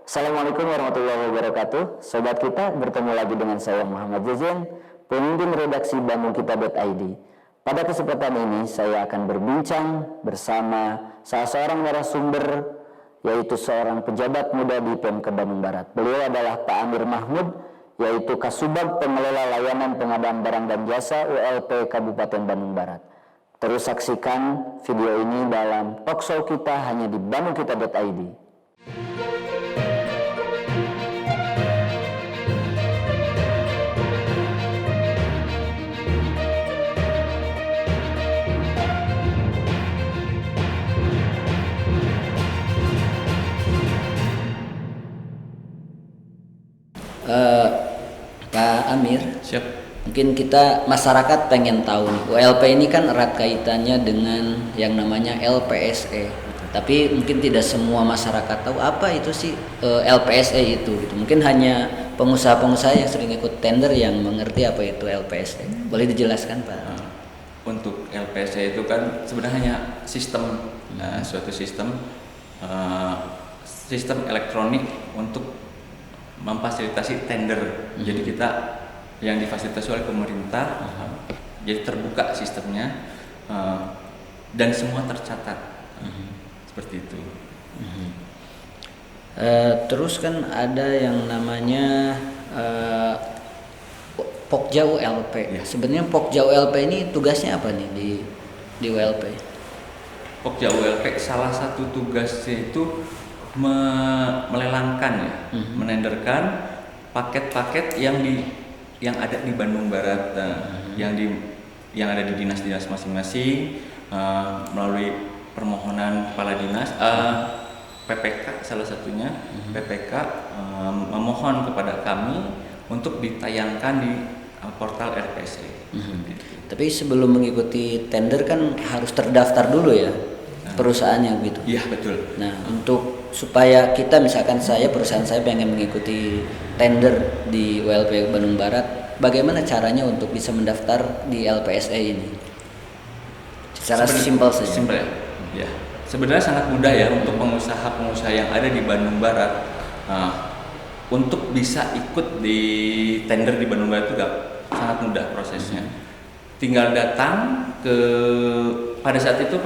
Assalamualaikum warahmatullahi wabarakatuh. Sobat kita, bertemu lagi dengan saya Muhammad Zezen, pemimpin redaksi bandungkita.id. Pada kesempatan ini saya akan berbincang bersama salah seorang narasumber, yaitu seorang pejabat muda di Pemkab Bandung Barat. Beliau adalah Pak Amir Mahmud, yaitu Kasubag Pengelola Layanan Pengadaan Barang dan Jasa ULP Kabupaten Bandung Barat. Terus saksikan video ini dalam talkshow kita hanya di bandungkita.id. Pak Amir, Siap. mungkin kita masyarakat pengen tahu nih, ULP ini kan erat kaitannya dengan yang namanya LPSE. Tapi mungkin tidak semua masyarakat tahu apa itu sih LPSE itu gitu. Mungkin hanya pengusaha-pengusaha yang sering ikut tender yang mengerti apa itu LPSE. Boleh dijelaskan, Pak? Untuk LPSE itu kan sebenarnya sistem, suatu sistem elektronik untuk memfasilitasi tender. Jadi kita yang difasilitasi oleh pemerintah, jadi terbuka sistemnya dan semua tercatat, seperti itu. Terus kan ada yang namanya Pokja ULP. Ya. Sebenarnya Pokja ULP ini tugasnya apa nih di ULP? Pokja ULP salah satu tugasnya itu melelangkan ya, menenderkan paket-paket yang ada di Bandung Barat, yang ada di dinas-dinas masing-masing, melalui permohonan kepala dinas, PPK salah satunya, PPK memohon kepada kami untuk ditayangkan di portal RPSE. Tapi sebelum mengikuti tender kan harus terdaftar dulu ya, perusahaannya gitu. Iya, betul. Nah, untuk supaya kita, misalkan perusahaan saya pengen mengikuti tender di ULP Bandung Barat, bagaimana caranya untuk bisa mendaftar di LPSE ini? Secara simpel saja. Simpel ya. Sebenarnya sangat mudah ya untuk pengusaha-pengusaha yang ada di Bandung Barat, untuk bisa ikut di tender di Bandung Barat itu sangat mudah prosesnya. Tinggal datang pada saat itu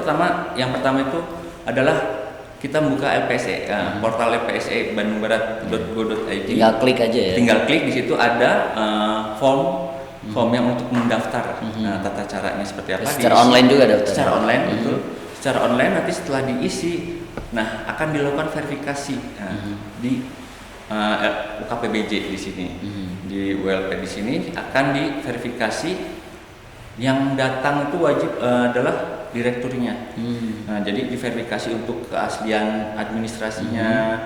yang pertama itu adalah kita buka LPSE, portal LPSE bandungbarat.go.id. Tinggal klik aja ya. Tinggal klik, di situ ada form yang untuk mendaftar. Nah, tata caranya seperti apa? Secara online juga daftar. Secara online, betul. Secara online nanti setelah diisi, nah akan dilakukan verifikasi di UKPBJ di sini, di ULP di sini akan diverifikasi. Yang datang itu wajib adalah direkturnya. Nah, jadi diverifikasi untuk keaslian administrasinya,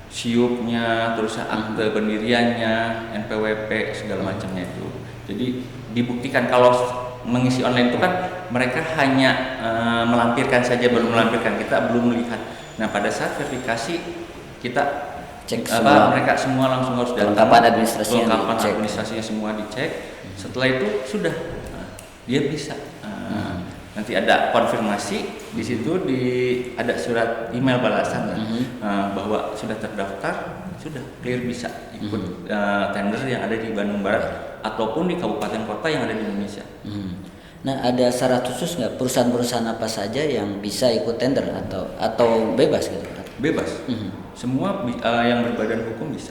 SIUP-nya, terus akte pendiriannya, NPWP, segala macamnya itu. Jadi dibuktikan. Kalau mengisi online itu kan mereka hanya melampirkan saja, belum melampirkan, kita belum melihat. Nah, pada saat verifikasi kita cek semua, mereka semua langsung harus datang. Kelengkapan administrasinya semua dicek. Setelah itu sudah dia bisa. Nanti ada konfirmasi di situ, ada surat email balasan bahwa sudah terdaftar, sudah clear bisa ikut tender yang ada di Bandung Barat ataupun di kabupaten kota yang ada di Indonesia. Nah, ada syarat khusus nggak, perusahaan-perusahaan apa saja yang bisa ikut tender atau bebas gitu? Bebas. Semua yang berbadan hukum bisa.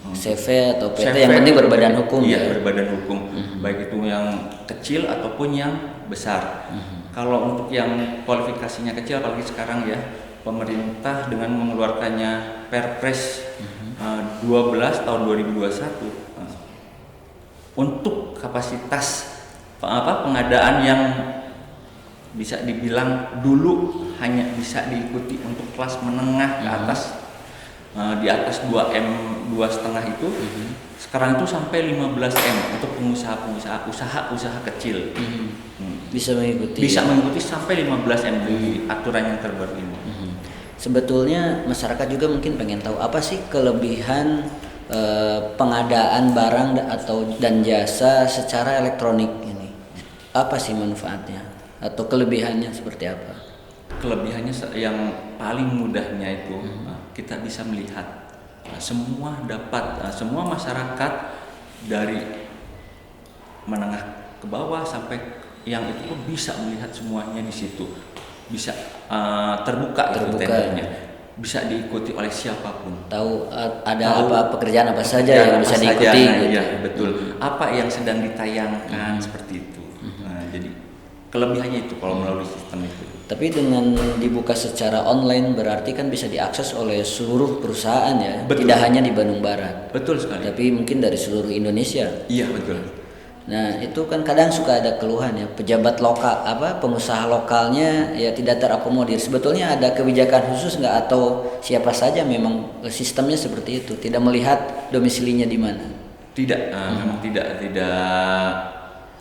CV atau PT yang penting berbadan hukum. Iya, ya? berbadan hukum. Baik itu yang kecil ataupun yang besar. Kalau untuk yang kualifikasinya kecil, apalagi sekarang ya, pemerintah dengan mengeluarkannya Perpres 12 tahun 2021 untuk kapasitas pengadaan yang bisa dibilang dulu hanya bisa diikuti untuk kelas menengah ke atas, di atas 2M 2,5 itu, sekarang itu sampai 15M untuk pengusaha-pengusaha, usaha kecil. Bisa mengikuti sampai 15M di aturan yang terbaru ini. Sebetulnya masyarakat juga mungkin pengen tahu apa sih kelebihan pengadaan barang dan jasa secara elektronik ini. Apa sih manfaatnya atau kelebihannya seperti apa? Kelebihannya yang paling mudahnya itu kita bisa melihat semua dapat, semua masyarakat dari menengah ke bawah sampai yang itu pun bisa melihat semuanya di situ, bisa terbuka itu tendernya, bisa diikuti oleh siapapun. Tahu ada apa pekerjaan apa saja yang bisa diikuti. Gitu. Ya betul. Apa yang sedang ditayangkan seperti itu. Nah, jadi kelebihannya itu kalau melalui sistem itu. Tapi dengan dibuka secara online berarti kan bisa diakses oleh seluruh perusahaan ya, betul. Tidak hanya di Bandung Barat. Betul sekali. Tapi mungkin dari seluruh Indonesia. Iya betul. Nah itu kan kadang suka ada keluhan ya, pejabat lokal pengusaha lokalnya ya tidak terakomodir. Sebetulnya ada kebijakan khusus nggak atau siapa saja memang sistemnya seperti itu, tidak melihat domisilinya di mana? Tidak, memang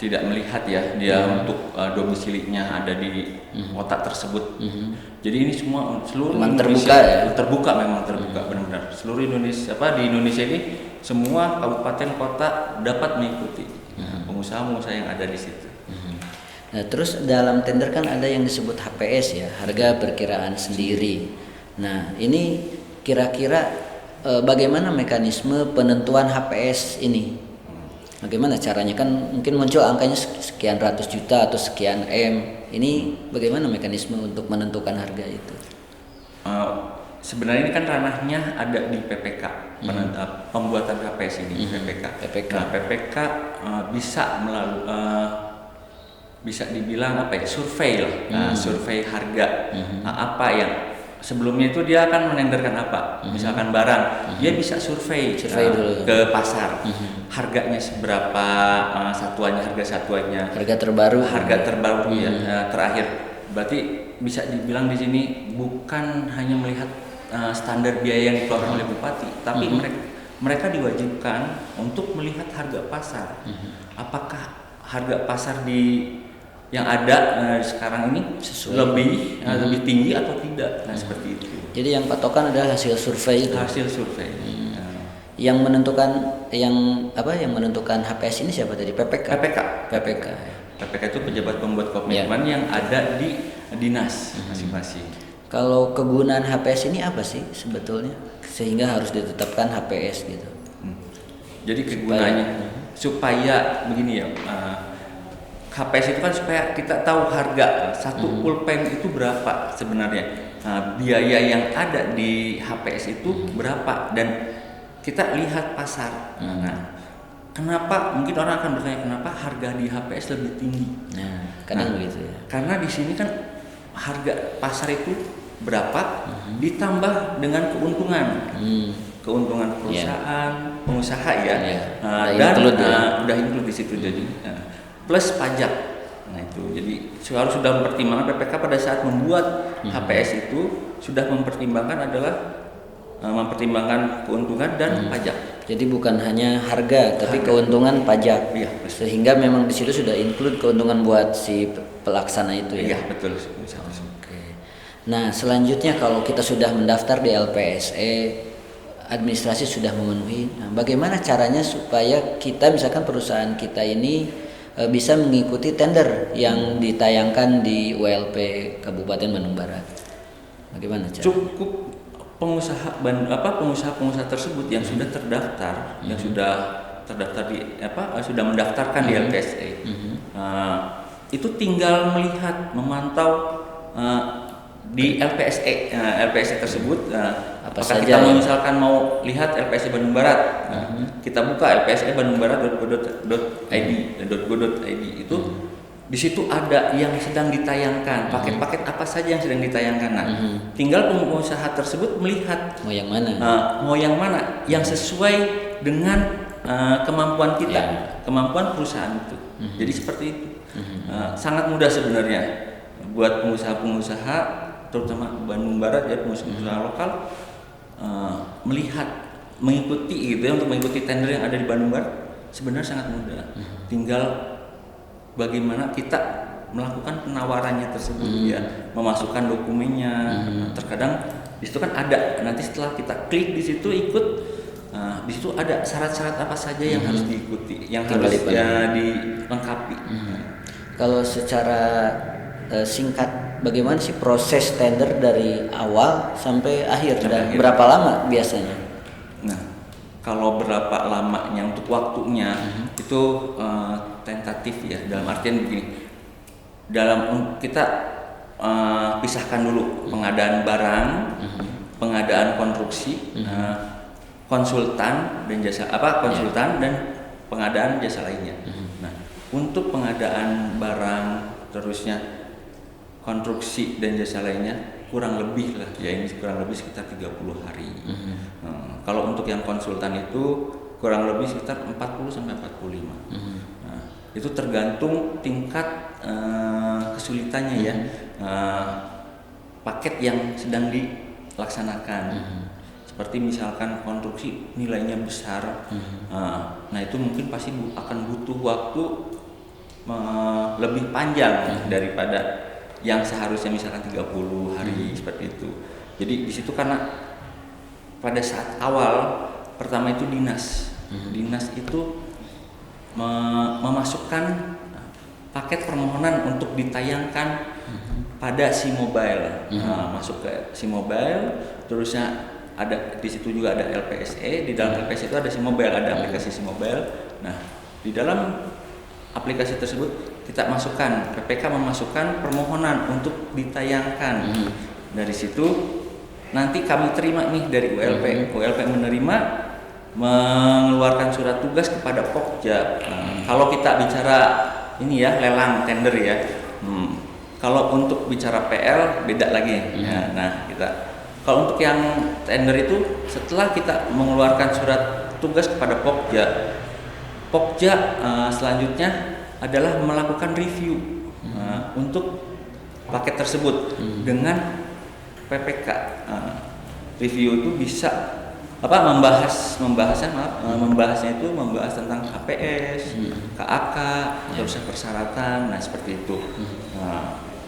tidak melihat ya dia untuk domisilinya ada di kota tersebut. Jadi ini semua seluruh memang Indonesia terbuka ya? memang terbuka benar-benar. Seluruh Indonesia di Indonesia ini semua kabupaten kota dapat mengikuti. Pengusaha-pengusaha yang ada di situ. Nah, terus dalam tender kan ada yang disebut HPS ya, harga perkiraan sendiri. Nah, ini kira-kira bagaimana mekanisme penentuan HPS ini? Bagaimana caranya? Kan mungkin muncul angkanya sekian ratus juta atau sekian M. Ini bagaimana mekanisme untuk menentukan harga itu? Sebenarnya ini kan ranahnya ada di PPK, pembuatan HPS ini PPK. Nah, PPK bisa melalui bisa dibilang survei lah, survei harga. Apa yang sebelumnya itu dia akan menenderkan apa, misalkan barang, dia bisa survei dulu ke pasar, harganya seberapa, harga satuannya, harga terbaru ya, terakhir. Berarti bisa dibilang di sini bukan hanya melihat standar biaya yang dikeluarkan oleh bupati, tapi mereka diwajibkan untuk melihat harga pasar. Apakah harga pasar yang ada sekarang ini lebih tinggi atau tidak? Nah, seperti itu. Jadi yang patokan adalah hasil survei itu. Hasil survei. Yang menentukan HPS ini siapa tadi? PPK. PPK itu pejabat pembuat komitmen yang ada di dinas masing-masing. Kalau kegunaan HPS ini apa sih sebetulnya sehingga harus ditetapkan HPS gitu? Jadi kegunaannya supaya begini ya, HPS itu kan supaya kita tahu harga satu pulpen itu berapa sebenarnya, biaya yang ada di HPS itu berapa, dan kita lihat pasar. Nah, kenapa mungkin orang akan bertanya kenapa harga di HPS lebih tinggi? Kadang begitu ya. Karena di sini kan harga pasar itu berapa ditambah dengan keuntungan perusahaan, pengusaha ya, dan udah include di situ jadi plus pajak. Nah itu jadi harus sudah mempertimbangkan PPK pada saat membuat HPS itu sudah mempertimbangkan keuntungan dan pajak. Jadi bukan hanya harga tapi keuntungan pajak. Iya, sehingga memang di situ sudah include keuntungan buat si pelaksana itu ya. Iya betul. Nah selanjutnya kalau kita sudah mendaftar di LPSE, administrasi sudah memenuhi. Nah, bagaimana caranya supaya kita misalkan perusahaan kita ini bisa mengikuti tender yang ditayangkan di WLP Kabupaten Bandung Barat? Bagaimana caranya? Cukup pengusaha tersebut yang sudah terdaftar, yang sudah terdaftar sudah mendaftarkan di LPSE, itu tinggal melihat, memantau di LPSE tersebut apakah kita misalkan mau lihat LPSE Bandung Barat, kita buka LPSE Bandung Barat.go.id itu di situ ada yang sedang ditayangkan, paket-paket apa saja yang sedang ditayangkan. Nah, tinggal pengusaha tersebut melihat mau yang mana yang sesuai dengan kemampuan kita, kemampuan perusahaan itu. Jadi seperti itu. Sangat mudah sebenarnya buat pengusaha-pengusaha terutama Bandung Barat ya, pengusaha lokal mengikuti untuk mengikuti tender yang ada di Bandung Barat sebenarnya sangat mudah. Tinggal bagaimana kita melakukan penawarannya tersebut ya, memasukkan dokumennya. Terkadang di situ kan ada, nanti setelah kita klik di situ ikut, di situ ada syarat-syarat apa saja yang harus diikuti, yang harus dilengkapi. Kalau secara singkat, bagaimana sih proses tender dari awal sampai akhir? Berapa lama biasanya? Nah, kalau berapa lamanya untuk waktunya itu tentatif ya. Dalam artian begini, kita pisahkan dulu pengadaan barang, pengadaan konstruksi, konsultan dan jasa konsultan dan pengadaan jasa lainnya. Nah, untuk pengadaan barang terusnya konstruksi dan jasa lainnya kurang lebih lah ya, ini kurang lebih sekitar 30 hari. Kalau untuk yang konsultan itu kurang lebih sekitar 40 sampai 45. Nah, itu tergantung tingkat kesulitannya ya. Paket yang sedang dilaksanakan. Seperti misalkan konstruksi nilainya besar. Nah, itu mungkin pasti akan butuh waktu lebih panjang daripada yang seharusnya misalkan 30 hari seperti itu. Jadi di situ karena pada saat awal pertama itu dinas itu memasukkan paket permohonan untuk ditayangkan pada SIMobile. Masuk ke SIMobile, terusnya ada di situ juga ada LPSE. Di dalam LPSE itu ada SIMobile, ada aplikasi SIMobile. Nah, di dalam aplikasi tersebut kita masukkan, PPK memasukkan permohonan untuk ditayangkan. Dari situ nanti kami terima nih dari ULP. ULP menerima, mengeluarkan surat tugas kepada Pokja. Kalau kita bicara ini ya, lelang tender ya. Kalau untuk bicara PL beda lagi. Nah, kalau untuk yang tender itu setelah kita mengeluarkan surat tugas kepada Pokja, selanjutnya adalah melakukan review untuk paket tersebut dengan PPK. Review itu bisa membahasnya itu membahas tentang KPS, KAK, terus persyaratan, nah seperti itu.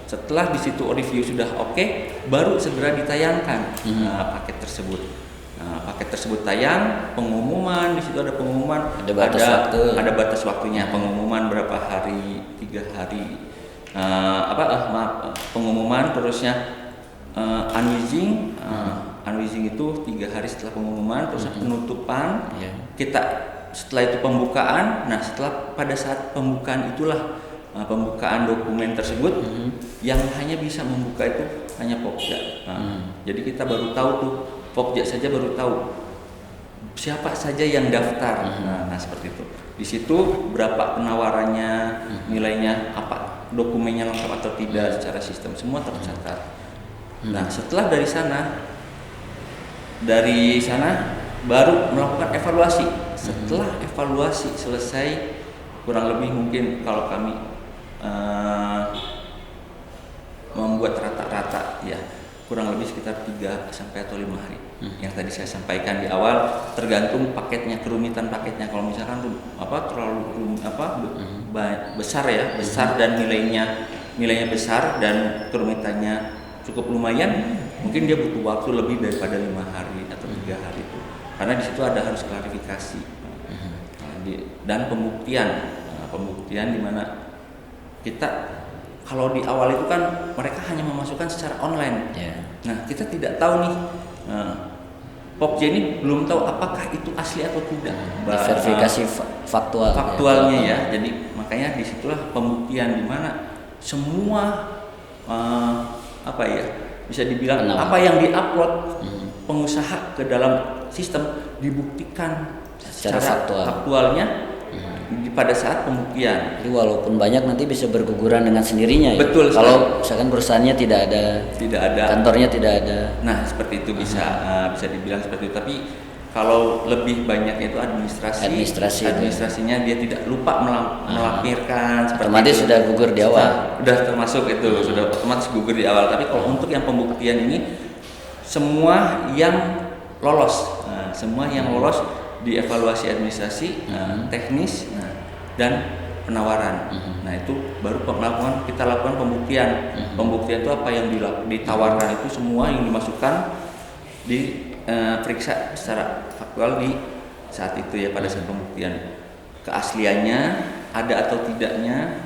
Setelah di situ review sudah oke, baru segera ditayangkan paket tersebut. Paket tersebut tayang, pengumuman, di situ ada pengumuman, ada batas waktunya, pengumuman berapa hari, 3 hari, pengumuman, terusnya unwitching itu 3 hari setelah pengumuman, terus penutupan, kita setelah itu pembukaan. Nah, pada saat pembukaan itulah pembukaan dokumen tersebut yang hanya bisa membuka itu hanya Pokja. Jadi kita baru tahu tuh, Pokja saja baru tahu siapa saja yang daftar. Nah, seperti itu. Di situ berapa penawarannya, nilainya, apa dokumennya lengkap atau tidak secara sistem, semua tercatat. Nah, setelah dari sana baru melakukan evaluasi. Setelah evaluasi selesai, kurang lebih mungkin kalau kami membuat rata-rata ya, kurang lebih sekitar 3 sampai atau 5 hari. Yang tadi saya sampaikan di awal, tergantung paketnya, kerumitan paketnya. Kalau misalkan terlalu besar ya, besar dan nilainya besar dan kerumitannya cukup lumayan, mungkin dia butuh waktu lebih daripada 5 hari atau 3 hari itu. Karena di situ harus klarifikasi dan pembuktian di mana kita kalau di awal itu kan mereka hanya memasukkan secara online. Nah, kita tidak tahu nih, Pokja ini belum tahu apakah itu asli atau tidak. Verifikasi faktualnya ya. Jadi makanya disitulah pembuktian di mana semua bisa dibilang apa yang diupload pengusaha ke dalam sistem dibuktikan secara faktualnya pada saat pembuktian. Jadi walaupun banyak nanti bisa berguguran dengan sendirinya ya. Betul. Kalau misalkan perusahaannya tidak ada, kantornya tidak ada. Nah, seperti itu bisa dibilang seperti itu. Tapi kalau lebih banyaknya itu administrasinya dia tidak lupa melampirkan. Otomatis sudah gugur di awal. Sudah termasuk itu, sudah otomatis gugur di awal. Tapi kalau untuk yang pembuktian ini semua yang lolos, dievaluasi administrasi, teknis, dan penawaran. Nah, itu baru kita lakukan pembuktian. Pembuktian itu apa yang ditawarkan itu semua yang dimasukkan diperiksa secara faktual di saat itu ya, pada saat pembuktian. Keasliannya ada atau tidaknya,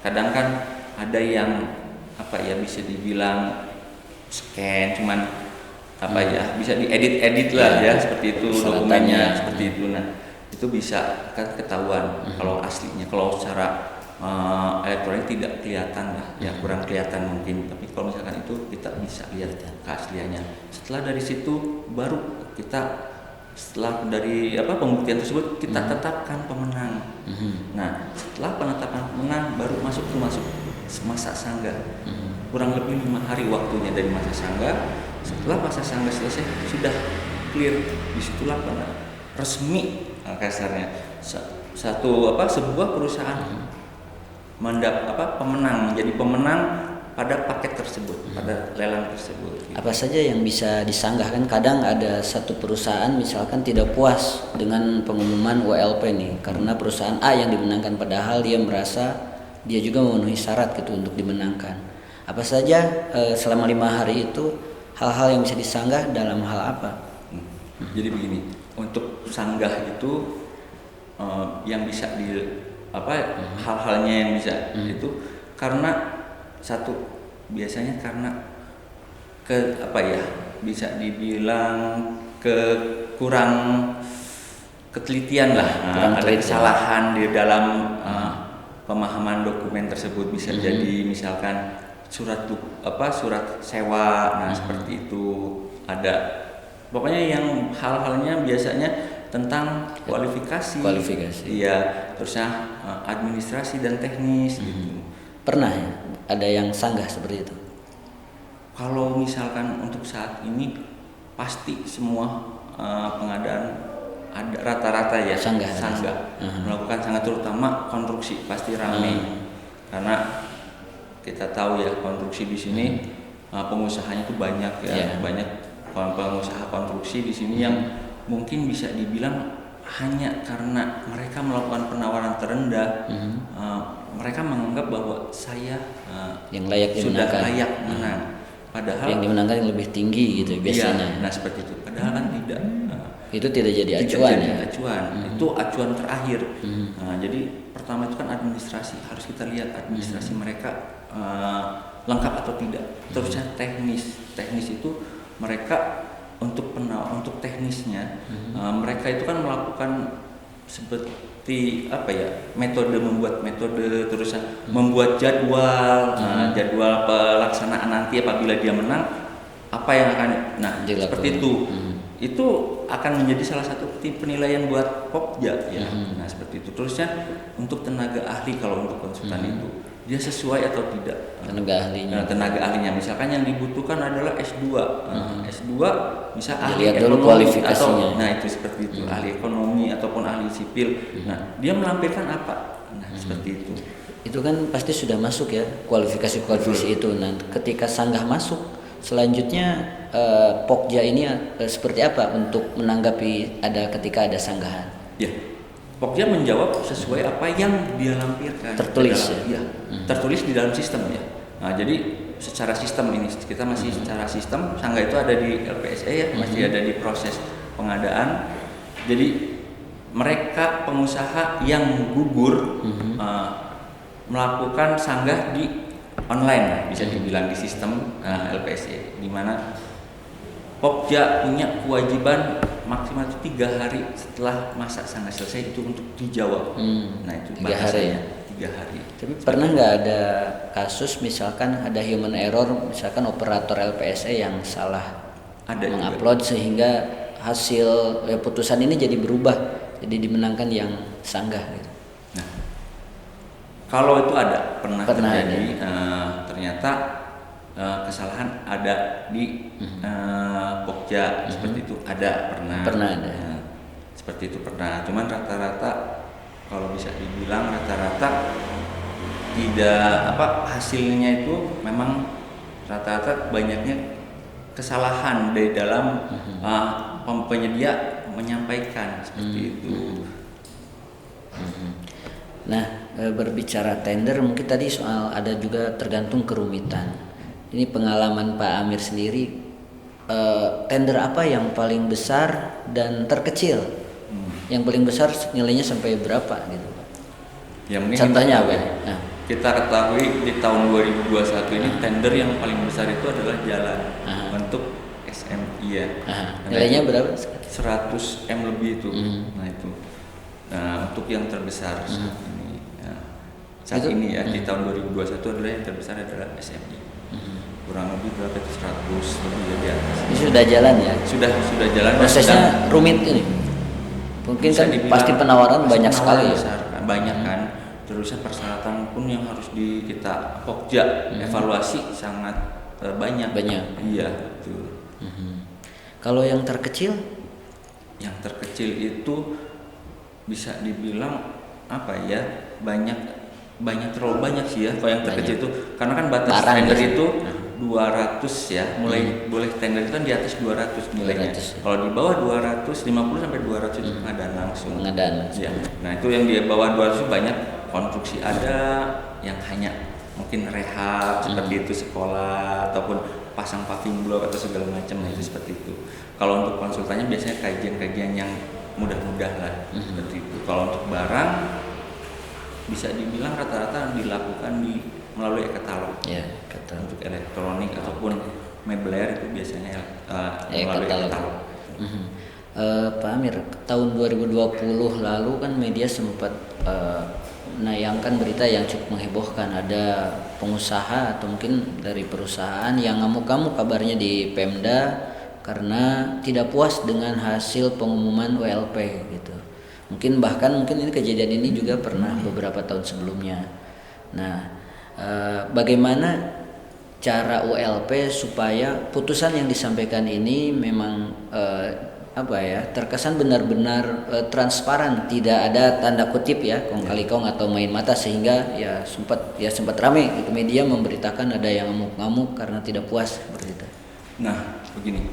kadang kan ada yang bisa dibilang scan cuman apa ya, bisa diedit lah ya, seperti itu dokumennya seperti itu. Nah itu bisa kan ketahuan kalau aslinya. Kalau secara elektronik tidak kelihatan lah ya, kurang kelihatan mungkin, tapi kalau misalkan itu kita bisa lihat keasliannya. Setelah dari situ baru kita, setelah dari pembuktian tersebut kita tetapkan pemenang. Nah setelah penetapan pemenang baru masuk masa sanggah. Kurang lebih 5 hari waktunya dari masa sanggah. Setelah masa sanggah selesai sudah clear, disitulah resmi kasarnya sebuah perusahaan menjadi pemenang pada paket tersebut, pada lelang tersebut. Apa saja yang bisa disanggah? Kan kadang ada satu perusahaan misalkan tidak puas dengan pengumuman WLP nih, karena perusahaan A yang dimenangkan, padahal dia merasa dia juga memenuhi syarat gitu untuk dimenangkan. Apa saja selama 5 hari itu hal-hal yang bisa disanggah dalam hal apa? Jadi begini, untuk sanggah itu yang bisa hal-halnya yang bisa itu karena biasanya karena bisa dibilang kurang ketelitian lah, ada kesalahan di dalam pemahaman dokumen tersebut. Bisa jadi misalkan surat sewa, seperti itu ada. Pokoknya yang hal-halnya biasanya tentang kualifikasi. Iya, terusnya administrasi dan teknis gitu. Pernah ya ada yang sanggah seperti itu? Kalau misalkan untuk saat ini pasti semua pengadaan ada rata-rata ya sanggah. Melakukan sanggah, terutama konstruksi pasti ramai. Karena kita tahu ya konstruksi di sini pengusahanya itu banyak ya, banyak pengusaha konstruksi di sini yang mungkin bisa dibilang hanya karena mereka melakukan penawaran terendah, mereka menganggap bahwa saya yang layak sudah dimenangkan. layak menang. Padahal yang dimenangkan yang lebih tinggi gitu biasanya. Iya, nah seperti itu. Padahal kan tidak. Itu tidak jadi acuan ya. Itu acuan terakhir. Jadi pertama itu kan administrasi, harus kita lihat administrasi mereka lengkap atau tidak. Terusnya teknis itu mereka untuk teknisnya mereka itu kan melakukan seperti membuat metode, terus membuat jadwal pelaksanaan nanti apabila dia menang apa yang akan seperti itu akan menjadi salah satu penilaian buat Pokja ya. Nah seperti itu. Terusnya untuk tenaga ahli, kalau untuk konsultan itu dia sesuai atau tidak tenaga ahlinya. Misalkan yang dibutuhkan adalah S2. S2 bisa ahli ekonomi atau itu seperti itu, ahli ekonomi ataupun ahli sipil. Nah, dia melampirkan apa? Nah, seperti itu. Itu kan pasti sudah masuk ya kualifikasi itu. Nah, ketika sanggah masuk, selanjutnya Pokja ini seperti apa untuk menanggapi ketika ada sanggahan? Ya. Pokja menjawab sesuai apa yang dia lampirkan. Tertulis tertulis di dalam sistem ya. Nah, jadi secara sistem ini kita masih secara sistem sanggah itu ada di LPSA ya, masih ada di proses pengadaan. Jadi mereka pengusaha yang gugur melakukan sanggah di online, bisa dibilang di sistem LPSA, di mana Pokja punya kewajiban maksimal 3 hari setelah masa sanggah selesai itu untuk dijawab. Nah itu 3 hari ya. 3 hari. Tapi pernah nggak ada kasus misalkan ada human error, misalkan operator LPSA yang salah mengupload sehingga hasil putusan ini jadi berubah, jadi dimenangkan yang sanggah gitu. Nah, kalau itu pernah terjadi, ternyata kesalahan ada di Pokja seperti itu pernah ada. Seperti itu pernah. Cuman rata-rata kalau bisa dibilang rata-rata tidak hasilnya itu memang rata-rata banyaknya kesalahan dari dalam penyedia menyampaikan seperti itu. Nah, berbicara tender, mungkin tadi soal ada juga tergantung kerumitan. Ini pengalaman Pak Amir sendiri, tender apa yang paling besar dan terkecil? Yang paling besar nilainya sampai berapa gitu Pak? Contohnya apa? Nah, kita ketahui di tahun 2021 ini tender yang paling besar itu adalah jalan bentuk SMI ya. Nilainya berapa? 100 M lebih itu. Nah itu. Nah, untuk yang terbesar saat ini. Ya. Saat ini ya di tahun 2021 adalah yang terbesar adalah SMI. Kurang lebih berapa itu 100 lebih ya di atas. Ini sudah jalan ya? Sudah jalan. Prosesnya rumit ini. Mungkin kan pasti penawaran banyak sekali ya. Besar, banyak kan. Terusnya persyaratan pun yang harus kita Pokja evaluasi sangat banyak. Iya, betul. Kalau yang terkecil? Yang terkecil itu bisa dibilang apa ya? Terlalu banyak sih ya. Kalau yang terkecil itu karena kan batas tender itu 200 ya. Mulai boleh tender itu kan di atas 200 nilainya. 200. Kalau di bawah 250 sampai 200 itu pengadaan langsung. Ya. Nah, itu yang di bawah 200 banyak konstruksi ada yang hanya mungkin rehab seperti itu sekolah ataupun pasang paving block atau segala macam itu seperti itu. Kalau untuk konsultannya biasanya kajian-kajian yang mudah-mudah lah seperti itu. Kalau untuk barang bisa dibilang rata-rata dilakukan melalui e-katalog. Untuk elektronik ataupun mebler itu biasanya melalui e-katalog. Pak Amir, tahun 2020 lalu kan media sempat menayangkan berita yang cukup menghebohkan, ada pengusaha atau mungkin dari perusahaan yang ngamuk-ngamuk kabarnya di Pemda karena tidak puas dengan hasil pengumuman WLP gitu. Mungkin ini kejadian ini juga pernah beberapa tahun sebelumnya. Nah, bagaimana cara ULP supaya putusan yang disampaikan ini memang terkesan benar-benar transparan, tidak ada tanda kutip ya kong kali kong atau main mata, sehingga sempat ramai itu media memberitakan ada yang ngamuk-ngamuk karena tidak puas seperti itu. Nah, begini,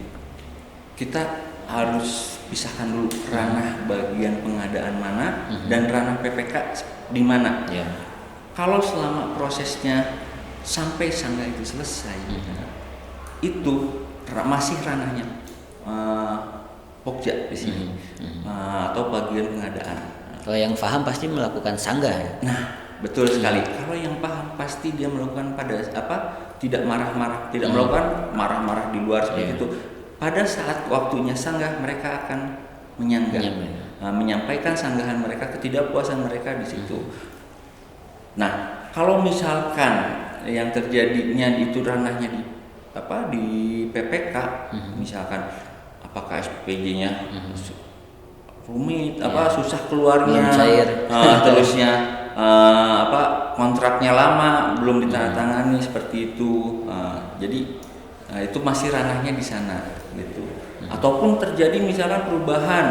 kita harus pisahkan dulu ranah bagian pengadaan mana dan ranah PPK di mana. Kalau selama prosesnya sampai sangga itu selesai, itu masih ranahnya Pokja di sini atau bagian pengadaan. Kalau yang paham pasti melakukan sanggah ya. Nah, betul sekali. Kalau yang paham pasti dia melakukan tidak marah-marah, tidak melakukan marah-marah di luar seperti itu. Pada saat waktunya sanggah mereka akan menyanggah, menyampaikan sanggahan mereka, ketidakpuasan mereka di situ. Nah, kalau misalkan yang terjadinya itu ranahnya di PPK, misalkan apakah SPJ-nya rumit, susah keluarnya, terusnya kontraknya lama belum ditandatangani seperti itu, jadi itu masih ranahnya di sana gitu. Ataupun terjadi misalnya perubahan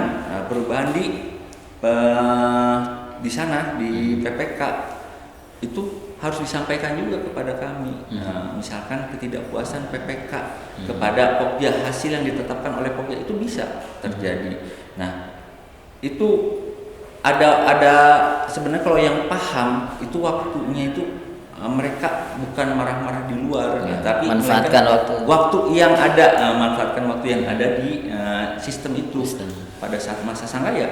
di sana di PPK itu harus disampaikan juga kepada kami. Misalkan ketidakpuasan PPK kepada Pokja, hasil yang ditetapkan oleh Pokja itu bisa terjadi. Nah, itu ada sebenarnya kalau yang paham itu waktunya itu mereka bukan marah-marah di luar, tapi manfaatkan waktu yang ada, manfaatkan waktu yang ada di sistem itu. Pada saat masa sanggah ya,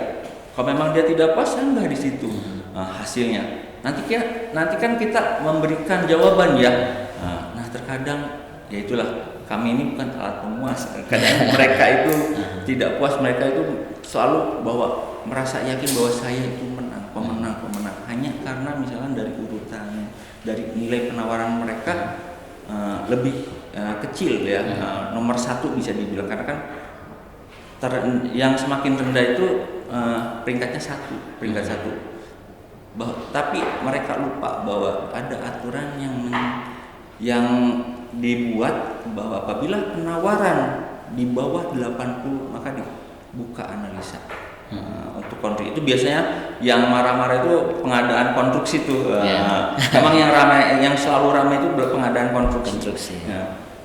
kalau memang dia tidak puas sanggah di situ hasilnya. Nanti kan kita memberikan jawaban ya. Nah, terkadang ya itulah, kami ini bukan alat pemuas. Kadang mereka itu tidak puas, mereka itu selalu merasa yakin bahwa saya itu pemenang hanya karena misalnya dari urutan, dari nilai penawaran mereka lebih kecil ya, nomor 1 bisa dibilang, karena kan yang semakin rendah itu peringkat 1. Tapi mereka lupa bahwa ada aturan yang dibuat bahwa apabila penawaran di bawah 80 maka dibuka analisa. Untuk konstruksi itu biasanya yang marah-marah itu pengadaan konstruksi itu. Memang yang selalu ramai itu pengadaan konstruksi.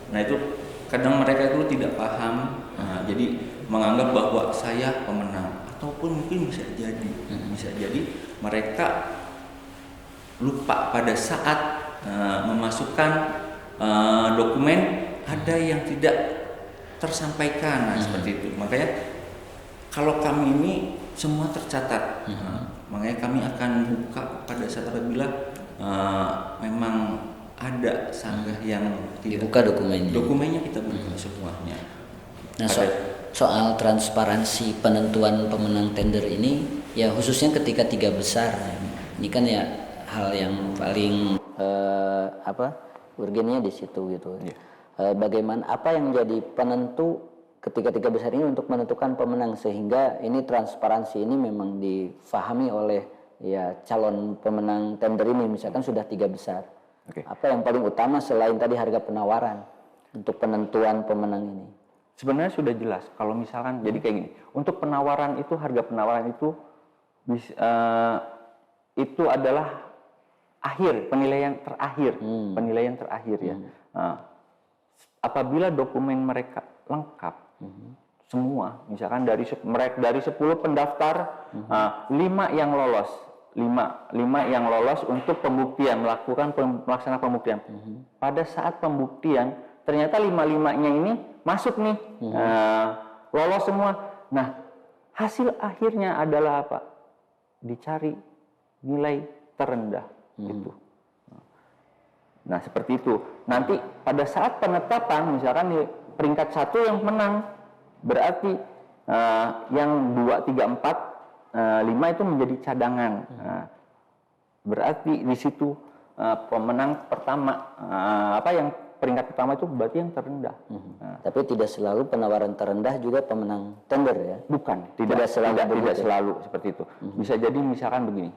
Nah, itu kadang mereka itu tidak paham, jadi menganggap bahwa saya pemenang, ataupun mungkin bisa jadi mereka lupa pada saat memasukkan dokumen ada yang tidak tersampaikan, seperti itu. Makanya kalau kami ini semua tercatat, makanya kami akan buka pada saat apabila memang ada sanggah yang dibuka dokumennya kita buka semuanya. Nah, soal transparansi penentuan pemenang tender ini ya khususnya ketika 3 besar. Ini kan ya hal yang paling urgennya di situ gitu. Bagaimana apa yang menjadi penentu ketika 3 besar ini untuk menentukan pemenang sehingga ini transparansi ini memang difahami oleh ya calon pemenang tender ini misalkan sudah 3 besar. Apa yang paling utama selain tadi harga penawaran untuk penentuan pemenang ini? Sebenarnya sudah jelas kalau misalkan jadi kayak gini. Untuk penawaran itu harga penawaran itu itu adalah penilaian terakhir ya. Apabila dokumen mereka lengkap semua, misalkan dari 10 pendaftar 5 yang lolos, 5 yang lolos untuk pembuktian, melaksanakan pembuktian. Pada saat pembuktian ternyata 5-5-nya ini masuk nih, lolos semua. Nah, hasil akhirnya adalah apa? Dicari nilai terendah itu. Nah, seperti itu. Nanti pada saat penetapan, misalkan di peringkat 1 yang menang, berarti yang 2, 3, 4, 5 itu menjadi cadangan. Berarti di situ pemenang pertama, yang peringkat pertama itu berarti yang terendah. Tapi tidak selalu penawaran terendah juga pemenang tender ya? Bukan, tidak selalu seperti itu. Bisa jadi misalkan begini,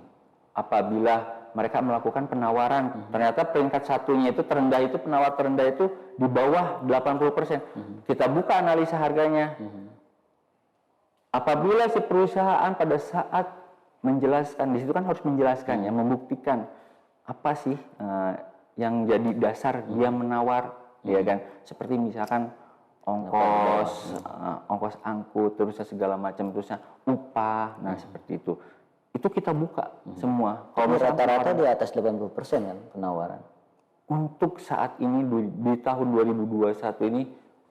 apabila mereka melakukan penawaran, ternyata peringkat 1-nya itu terendah itu, penawar terendah itu di bawah 80%. Kita buka analisa harganya. Apabila si perusahaan pada saat menjelaskan, di situ kan harus menjelaskan ya, membuktikan apa sih yang jadi dasar dia menawar, ya kan? Seperti misalkan ongkos angkut, terusnya segala macam, terusnya upah, nah seperti itu. Itu kita buka semua. Kalau rata-rata di atas 80% kan penawaran. Untuk saat ini di tahun 2021 ini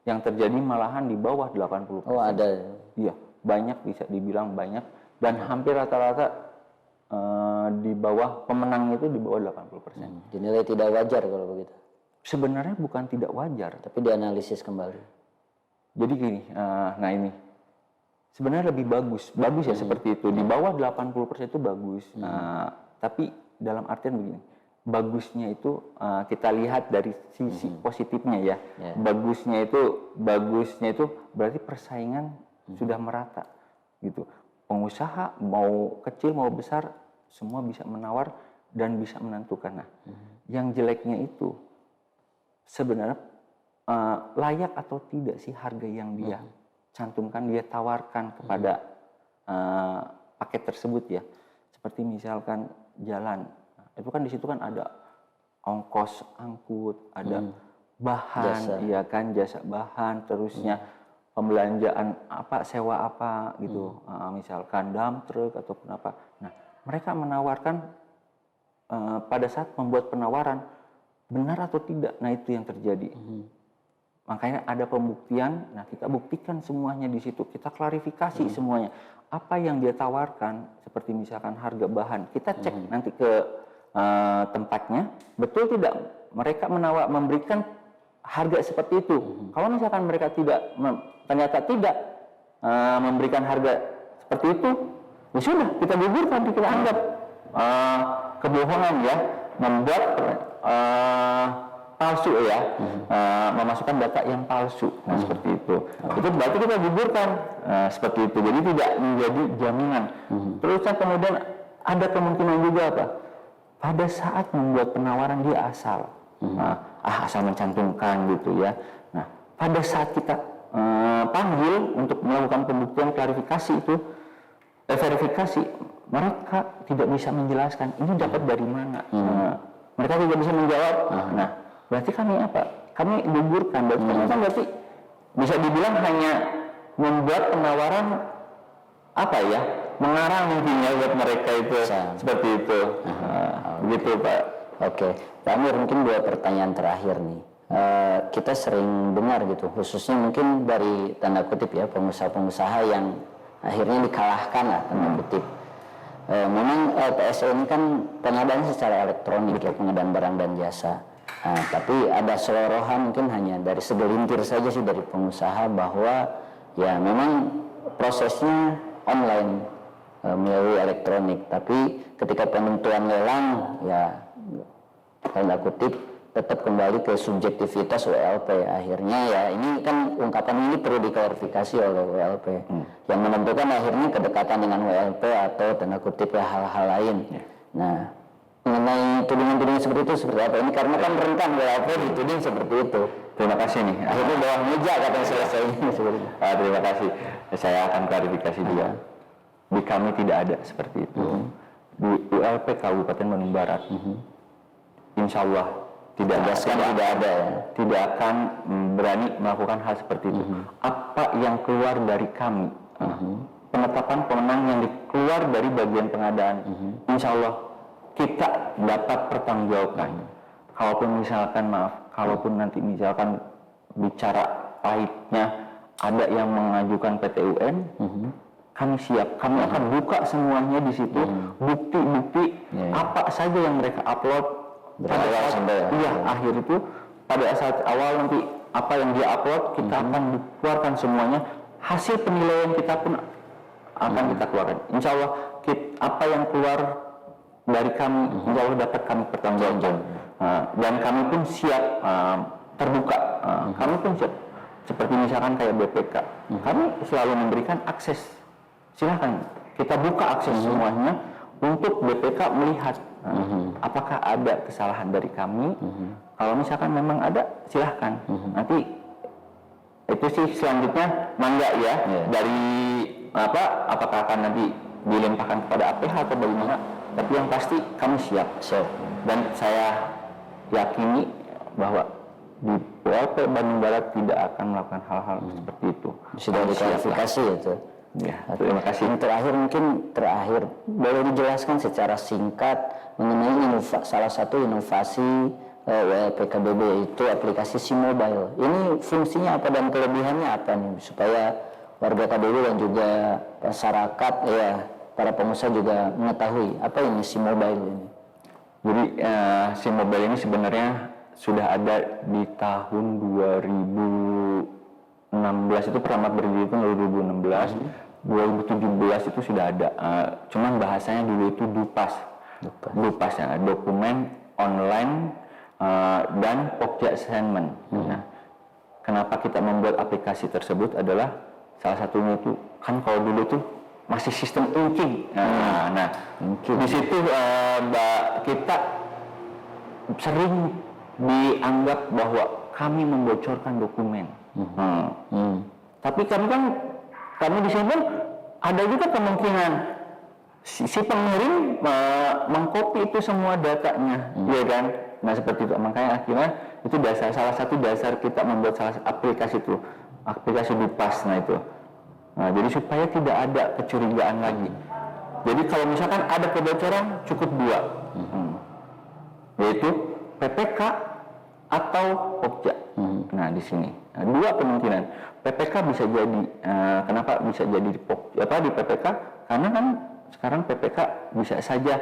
yang terjadi malahan di bawah 80%. Oh, ada. Iya, banyak, bisa dibilang banyak, dan hampir rata-rata di bawah pemenang itu di bawah 80%. Dinilai tidak wajar kalau begitu. Sebenarnya bukan tidak wajar, tapi dianalisis kembali. Jadi gini, nah ini sebenarnya lebih bagus ya seperti itu. Di bawah 80% itu bagus. Tapi dalam artian begini, bagusnya itu kita lihat dari sisi positifnya ya. Bagusnya itu berarti persaingan sudah merata gitu. Pengusaha mau kecil mau besar semua bisa menawar dan bisa menentukan. Nah, yang jeleknya itu sebenarnya layak atau tidak sih harga yang dia cantumkan, dia tawarkan kepada paket tersebut ya. Seperti misalkan jalan, itu kan di situ kan ada ongkos angkut, ada bahan, iya kan, jasa bahan, terusnya pembelanjaan apa, sewa apa gitu, misalkan dump truck ataupun apa. Nah, mereka menawarkan pada saat membuat penawaran benar atau tidak, nah itu yang terjadi. Makanya ada pembuktian, nah kita buktikan semuanya di situ, kita klarifikasi semuanya. Apa yang dia tawarkan, seperti misalkan harga bahan, kita cek nanti ke tempatnya, betul tidak mereka memberikan harga seperti itu. Kalau misalkan mereka ternyata tidak memberikan harga seperti itu, ya sudah, kita gugurkan, kita anggap kebohongan ya, membuat palsu ya, memasukkan data yang palsu, nah seperti itu. Itu berarti kita gugurkan seperti itu. Jadi tidak menjadi jaminan. Terusnya kemudian ada kemungkinan juga apa? Pada saat membuat penawaran dia asal mencantumkan gitu ya. Nah, pada saat kita panggil untuk melakukan pembuktian klarifikasi itu, verifikasi, mereka tidak bisa menjelaskan ini dapat dari mana. Mereka tidak bisa menjawab. Nah, berarti kami apa? Kami gugurkan. Berarti bisa dibilang hanya membuat penawaran apa ya? Mengarang mungkin ya buat mereka itu. Seperti itu. Begitu Pak. Oke, Pak Amir, mungkin 2 pertanyaan terakhir nih. Kita sering dengar gitu, khususnya mungkin dari tanda kutip ya, pengusaha-pengusaha yang akhirnya dikalahkan lah tanda kutip. Memang PSO ini kan pengadaan secara elektronik ya, pengadaan barang dan jasa. Tapi ada selorohan mungkin hanya dari segelintir saja sih dari pengusaha bahwa ya memang prosesnya online melalui elektronik, tapi ketika penentuan lelang ya tanda kutip tetap kembali ke subjektivitas WLP. Akhirnya ya ini kan ungkapan ini perlu diklarifikasi oleh WLP yang menentukan akhirnya kedekatan dengan WLP atau tanda kutip ya hal-hal lain. Nah, mengenai tudingan-tudingan seperti itu seperti apa ini, karena kan rentan WLP dituding seperti itu. Terima kasih nih. Akhirnya bawah meja katanya selesai seperti itu. Terima kasih. Saya akan klarifikasi juga. Di kami tidak ada seperti itu. Di ULP Kabupaten Bandung Barat, insya Allah tidak ada ya. Tidak akan berani melakukan hal seperti itu. Apa yang keluar dari kami, penetapan pemenang yang keluar dari bagian pengadaan, insya Allah kita dapat pertanggungjawabkan. Kalaupun nanti misalkan bicara pahitnya ada yang mengajukan PT-UN, kami siap. Kami akan buka semuanya di situ, bukti-bukti apa saja yang mereka upload. Pada akhir itu, pada saat awal nanti apa yang dia upload kita akan keluarkan semuanya. Hasil penilaian kita pun akan kita keluarkan. Insya Allah apa yang keluar dari kami, insya Allah dapat kami pertanggungjawabkan. Dan kami pun siap terbuka. Kami pun siap. Seperti misalkan kayak BPK, kami selalu memberikan akses. Silahkan kita buka akses semuanya untuk BPK melihat apakah ada kesalahan dari kami. Kalau misalkan memang ada, silahkan. Nanti itu sih selanjutnya mangga ya. Dari apakah akan nanti dilimpahkan kepada APH atau bagaimana? Tapi yang pasti kami siap. Dan saya yakini bahwa di ULP Bandung Barat tidak akan melakukan hal-hal seperti itu. Sudah diklarifikasi itu. Ya, terima kasih. Yang terakhir boleh dijelaskan secara singkat mengenai salah satu inovasi WLPKBB yaitu aplikasi SIM-Mobile. Ini fungsinya apa dan kelebihannya apa nih supaya warga KBB dan juga masyarakat ya para pengusaha juga mengetahui apa ini SIM-Mobile ini. Jadi SIM-Mobile ini sebenarnya sudah ada di tahun 2016, itu pertama berdiri itu 2016. 2017 itu sudah ada, cuman bahasanya dulu itu DUPAS ya, dokumen online dan Pokja Assignment. Nah, kenapa kita membuat aplikasi tersebut adalah salah satunya itu kan kalau dulu tuh masih sistem inking. Di situ kita sering dianggap bahwa kami membocorkan dokumen. Tapi kami di sini pun ada juga kemungkinan si pengirim mengcopy itu semua datanya, ya kan? Nah seperti itu, makanya akhirnya itu salah satu dasar kita membuat aplikasi itu, aplikasi DUPAS. Nah itu, jadi supaya tidak ada kecurigaan lagi. Jadi kalau misalkan ada kebocoran cukup dua, yaitu PPK atau Pokja. Nah di sini dua kemungkinan. PPK bisa jadi, kenapa bisa jadi di PPK? Karena kan sekarang PPK bisa saja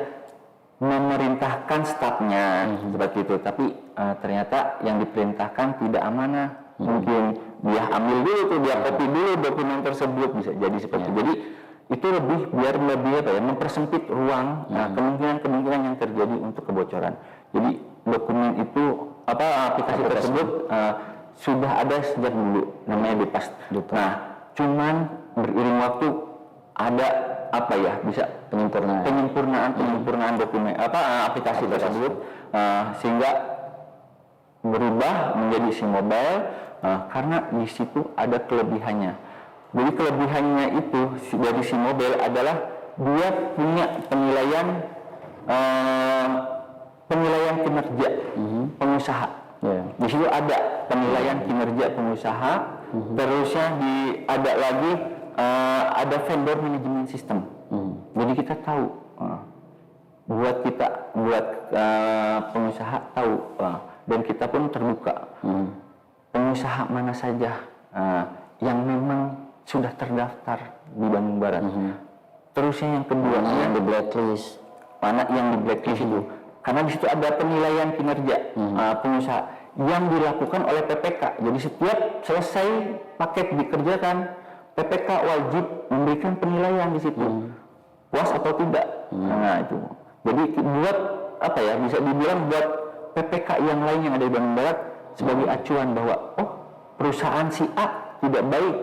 memerintahkan stafnya seperti itu, tapi ternyata yang diperintahkan tidak amanah. Mungkin dia ambil dulu tuh, dia copy dulu dokumen tersebut, bisa jadi seperti itu. Jadi itu biar lebih mempersempit ruang kemungkinan yang terjadi untuk kebocoran. Jadi dokumen itu aplikasi tersebut sudah ada sejak dulu, namanya DUPAS. Nah, cuman beriring waktu ada bisa penyempurnaan dokumen aplikasi tersebut sehingga berubah menjadi SIM-Mobile karena di situ ada kelebihannya. Jadi kelebihannya itu dari SIM-Mobile adalah dia punya penilaian kinerja pengusaha. Di situ ada penilaian kinerja pengusaha, terusnya ada lagi ada vendor manajemen sistem. Jadi kita tahu, buat pengusaha tahu, dan kita pun terbuka. Pengusaha mana saja yang memang sudah terdaftar di Bandung Barat. Terusnya yang kedua, yang di blacklist. Mana yang di blacklist itu? Karena di situ ada penilaian kinerja pengusaha yang dilakukan oleh PPK. Jadi setiap selesai paket dikerjakan, PPK wajib memberikan penilaian di situ, puas atau tidak. Nah itu. Jadi buat apa ya? Bisa dibilang buat PPK yang lain yang ada di Bandung Barat sebagai acuan bahwa perusahaan si A tidak baik,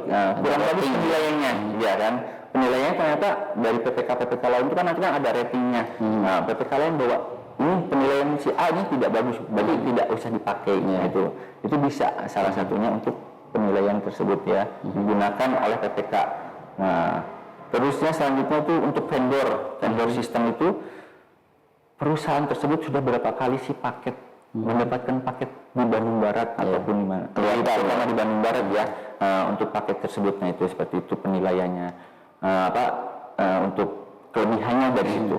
kurang bagus penilaiannya, ya kan? Penilaiannya ternyata dari PPK lain itu kan nanti kan ada ratingnya. Nah, PPK lain bahwa ini penilaian si A ini tidak bagus, berarti tidak usah dipakai. Itu bisa salah satunya untuk penilaian tersebut ya digunakan oleh PPK. Nah, terusnya selanjutnya itu untuk vendor sistem itu perusahaan tersebut sudah berapa kali sih mendapatkan paket di Bandung Barat ataupun di mana? Terutama di Bandung Barat ya untuk paket tersebut. Nah itu seperti itu penilaiannya. Untuk kelebihannya dari situ.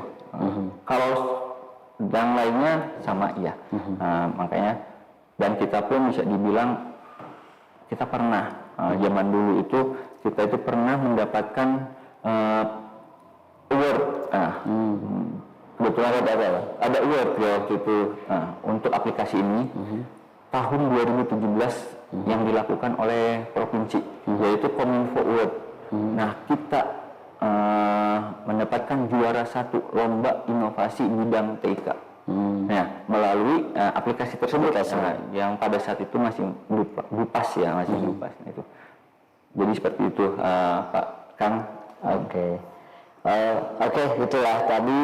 Kalau yang lainnya sama ya. Makanya dan kita pun bisa dibilang kita pernah zaman dulu itu kita itu pernah mendapatkan award. Kebetulan ada award ya waktu itu untuk aplikasi ini tahun 2017 yang dilakukan oleh provinsi yaitu Kominfo Award. Nah kita mendapatkan juara 1 lomba inovasi bidang TIK. Nah melalui aplikasi tersebut yang pada saat itu masih Bupas ya masih Bupas. Nah, itu. Jadi seperti itu Pak Kang. Oke, itulah tadi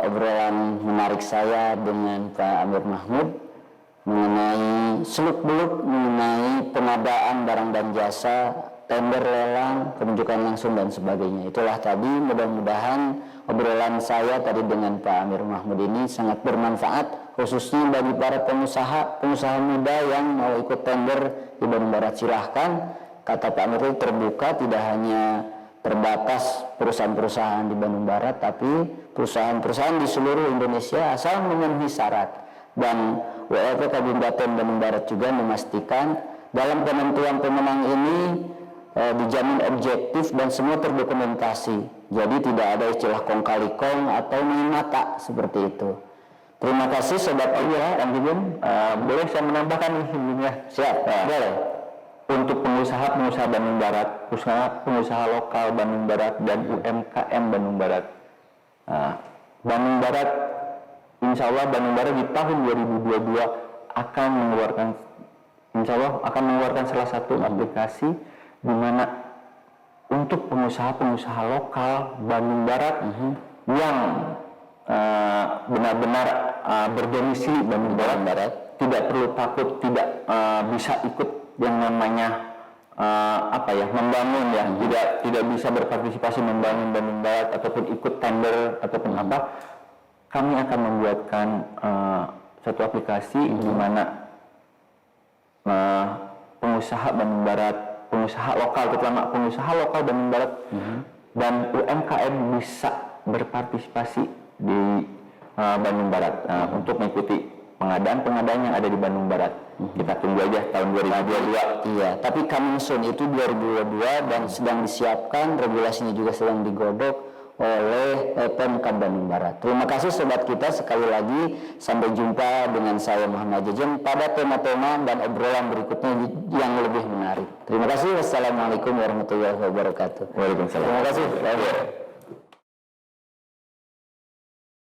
obrolan menarik saya dengan Pak Amir Mahmud mengenai seluk-beluk mengenai pengadaan barang dan jasa, tender lelang, penunjukan langsung dan sebagainya. Itulah tadi, mudah-mudahan obrolan saya tadi dengan Pak Amir Mahmud ini sangat bermanfaat khususnya bagi para pengusaha muda yang mau ikut tender di Bandung Barat. Silahkan, kata Pak Amir itu terbuka, tidak hanya terbatas perusahaan-perusahaan di Bandung Barat, tapi perusahaan-perusahaan di seluruh Indonesia asal memenuhi syarat. Dan WLP Kabupaten Bandung Barat juga memastikan dalam penentuan pemenang ini dijamin objektif dan semua terdokumentasi. Jadi tidak ada istilah kong kali kong atau main mata seperti itu. Terima kasih Sobat Iya, boleh saya menambahkan ini ya? Siap, boleh. Untuk pengusaha Bandung Barat, pengusaha lokal Bandung Barat dan UMKM Bandung Barat. Bandung Barat, insya Allah Bandung Barat di tahun 2022 akan mengeluarkan salah satu aplikasi di mana untuk pengusaha lokal Bandung Barat yang benar-benar berdomisili Bandung Barat, tidak perlu takut, tidak bisa ikut yang namanya membangun ya, tidak bisa berpartisipasi membangun Bandung Barat ataupun ikut tender ataupun apa. Kami akan membuatkan satu aplikasi di mana pengusaha Bandung Barat, pengusaha lokal terutama pengusaha lokal Bandung Barat dan UMKM bisa berpartisipasi di Bandung Barat untuk mengikuti pengadaan yang ada di Bandung Barat. Kita tunggu aja tahun 2022. Iya, tapi coming soon itu 2022 dan sedang disiapkan, regulasinya juga sedang digodok oleh PMK Bandung Barat. Terima kasih sobat kita, sekali lagi sampai jumpa dengan saya Muhammad Jejen pada tema-tema dan obrolan berikutnya yang lebih menarik. Terima kasih. Wassalamualaikum warahmatullahi wabarakatuh. Waalaikumsalam. Terima kasih.